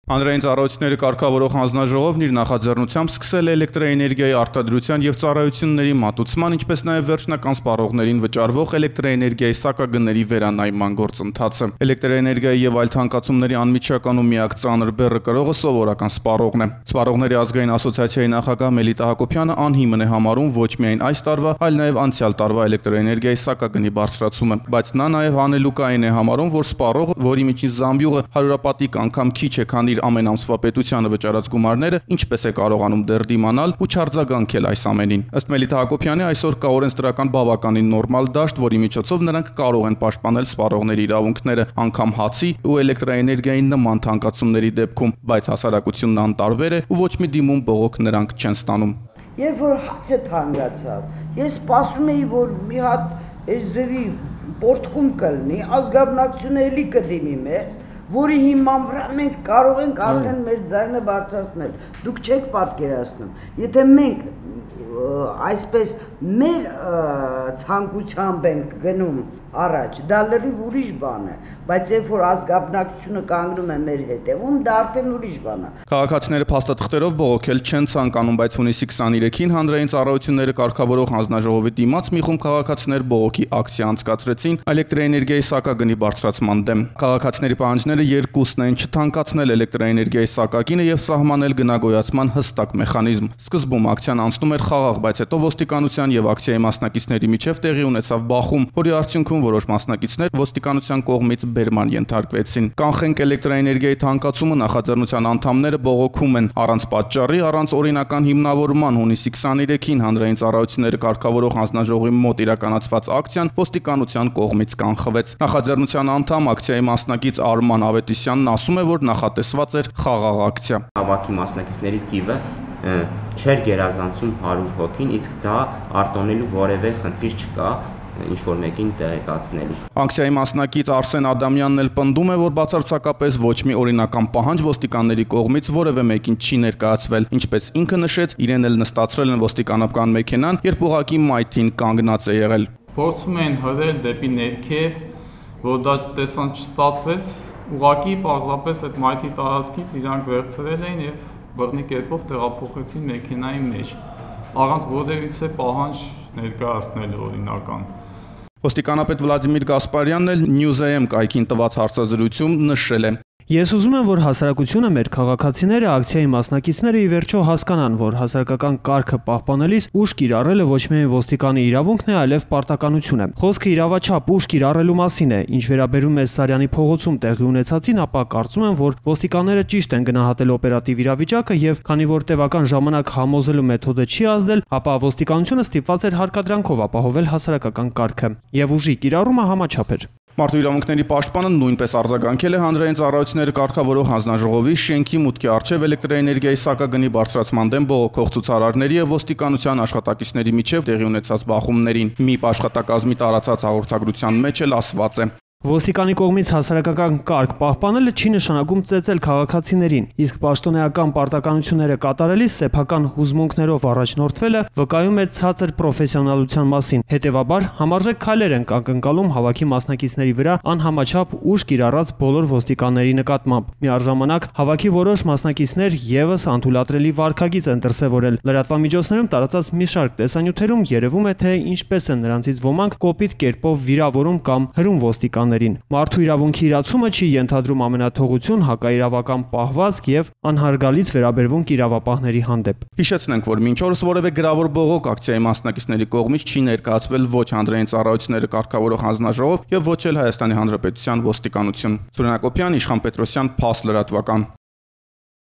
Հանրային ծառայությունների կարգավորող հանձնաժողովն իր նախաձեռնությամբ սկսել է էլեկտրաէներգիայի արտադրության և ծառայությունների մատուցման, ինչպես նաև վերջնական սպառողներին վճարվող էլեկտրաէներգիայի սակագների վերանայման գործընթացը։ Էլեկտրաէներգիայի և այլ թանկացումների անմիջական ու միակ ծանր բեռը կրողը սովորական սպառողն է։ Սպառողների ազգային ասոցիացիայի նախագահ Մելիթա Հակոբյանը անհիմն է համարում ոչ միայն այս տարվա, այլ նաև անցյալ տարվա էլեկտրաէներգիայի սակագնի բարձրացումը, բայց նա նաև հանելուկային է համարում, որ սպառողը, որի միջին զամբյուղը հարյուրապատիկ անգամ քիչ է, քան իր ամեն ամսվա պետությանը վճարած գումարները, ինչպես է կարողանում դեռ դիմանալ ու չարձագանքել այս ամենին։ Ըստ Մելիթա Հակոբյանի, այսօր կա օրենսդրական բավականին նորմալ դաշտ, որի միջոցով նրանք կարող են պաշտպանել սպառողների իրավունքները, անգամ հացի ու էլեկտրաէներգիայի նման թանկացումների դեպքում, բայց հասարակությունն անտարբեր է ու ոչ մի դիմում բողոք նրանք չեն ստանում։ Երբ որ հացը թանկացավ, ես սպասում էի, որ մի հատ այս ձևի պորտկում կլինի, ազգաբնակությունը էլի կդիմի մեզ, որի հիման վրա մենք կարող ենք արդեն մեր ձայնը բարձրացնել։ Դուք չեք պատկերացնում, եթե մենք այսպես մեր ցանկությամբ ենք գնում առաջ, դա լրիվ ուրիշ բան է, բայց երբ որ ազգաբնակությունը կանգնում է մեր հետևում, դա արդեն ուրիշ բան է։ Քաղաքացիները փաստաթղթերով բողոքել չեն ցանկանում, բայց հունիսի 23-ին հանրային ծառայությունները կարգավորող հանձնաժողովի դիմաց մի խումբ քաղաքացիներ բողոքի ակցիա անցկացրեցին էլեկտրաէներգիայի սակագնի բարձրացման դեմ։ Քաղաքացիների պահանջները երկուսն են՝ չթանկացնել էլեկտրաէներգիայի սակագինը եւ սահմանել գնագոյացման հստակ մեխանիզմ։ Սկզբում ակցիան անցնում էր խաղաղ, բայց հետո ոստիկանության եւ ակցիայի մասնակիցների միջև տեղի ունեցավ բախում, որի արդյունքում որոշ մասնակիցներ ոստիկանության կողմից բերման ենթարկվեցին։ Կանխենք էլեկտրաէներգիայի թանկացումը նախաձեռնության անդամները բողոքում են առանց պատճառի, առանց օրինական հիմնավորման հունիսի 23-ին հանրային ծառայությունները կարգավորող հանձնաժողովի մոտ իրականացված ակցիան ոստիկանության կողմից կանխվեց։ Նախաձեռնության անդամ ակցիայի մասնակից Արման Ավետիսյանն ասում է, որ նախատեսված էր խաղաղ ակցիա։ Հավաքի մասնակիցների թիվը չէր գերազանցում 100 հոգին, իսկ դա արտոնելու որևէ խնդիր չկա ինչ-որ մեկին տեղեկացնելու։ Ակցիայի մասնակից Արսեն Ադամյանն էլ պնդում է, որ բացարձակապես ոչ մի օրինական պահանջ ոստիկանների կողմից որևէ մեկին չի ներկայացվել, ինչպես ինքը նշեց, իրեն էլ նստացրել են ոստիկանական մեքենան, երբ ուղղակի մայթին կանգնած է եղել։ Փորձում են հրել դեպի ներքև, որ դա տեսան չստացվեց, ուղղակի պարզապես այդ մայթի տարածքից իրանք վերցրել են եւ բռնի կերպով տեղափոխեցին մեքենայի մեջ, առանց որևիցե պահանջ ներկայացնելու օրինական։ Ոստիկանապետ Վլադիմիր Գասպարյանն էլ News.am կայքին տված հարցազրույցում նշել է. Ես ուզում եմ, որ հասարակությունը, մեր քաղաքացիները, ակցիայի մասնակիցները ի վերջո հասկանան, որ հասարակական կարգը պահպանելիս ուժ կիրառելը ոչ միայն ոստիկանի իրավունքն է, այլև պարտականություն է։ Խոսքը իրավաչափ ուժ կիրառելու մասին է, ինչ վերաբերում է Սարյանի փողոցում տեղի ունեցածին, ապա կարծում եմ, որ ոստիկանները ճիշտ են գնահատել օպերատիվ իրավիճակը եւ քանի որ տևական ժամանակ համոզելու մեթոդը չի ազդել, ապա ոստիկանությունը ստիպված էր հարկադրանքով ապահովել հասարակական կարգը եւ ուժի կիրառումը համաչափ էր։ Մարդու իրավունքների պաշտպանը նույնպես արձագանքել է հանրային ծառայությունները կարգավորող հանձնաժողովի շենքի մուտքի առջև էլեկտրաէներգիայի սակագնի բարձրացման դեմ բողոքող ցուցարարների եւ ոստիկանության աշխատակիցների միջև տեղի ունեցած բախումներին։ ՄԻՊ աշխատակազմի տարածած հաղորդագրության մեջ էլ ասված է. Ոստիկանի կողմից հասարակական կարգ պահպանելը չի նշանակում ծեծել քաղաքացիներին, իսկ պաշտոնեական պարտականությունները կատարելիս սեփական հուզմունքներով առաջնորդվելը վկայում է ցածր պրոֆեսիոնալության մասին։ Հետևաբար, համարժեք քայլեր են ակնկալում հավաքի մասնակիցների վրա անհամաչափ ուժ կիրառած բոլոր ոստիկանների նկատմամբ։ Միառժամանակ հավաքի որոշ մասնակիցներ եւս անթույլատրելի վարքագիծ են դրսևորել։ Լրատվամիջոցներում տարածած մի շարք տեսանյութերում երևում է, թե ինչպես են նրանցից ոմանք կոպիտ կերպով վիրավորում կամ հրում ոստիկան։ Մարդու իրավունքի իրացումը չի ենթադրում ամենաթողություն, հակաիրավական պահվածք եւ անհարգալից վերաբերվունք իրավապահների հանդեպ։ Հիշեցնենք, որ մինչ օրս որևէ գրավոր բողոք ակցիայի մասնակիցների կողմից չի ներկայացվել ոչ հանրային ծառայությունները կարգավորող հանձնաժողով եւ ոչ էլ Հայաստանի Հանրապետության ոստիկանություն։ Սուրեն Հակոբյան, Իշխան Պետրոսյան, Փաստ լրատվական։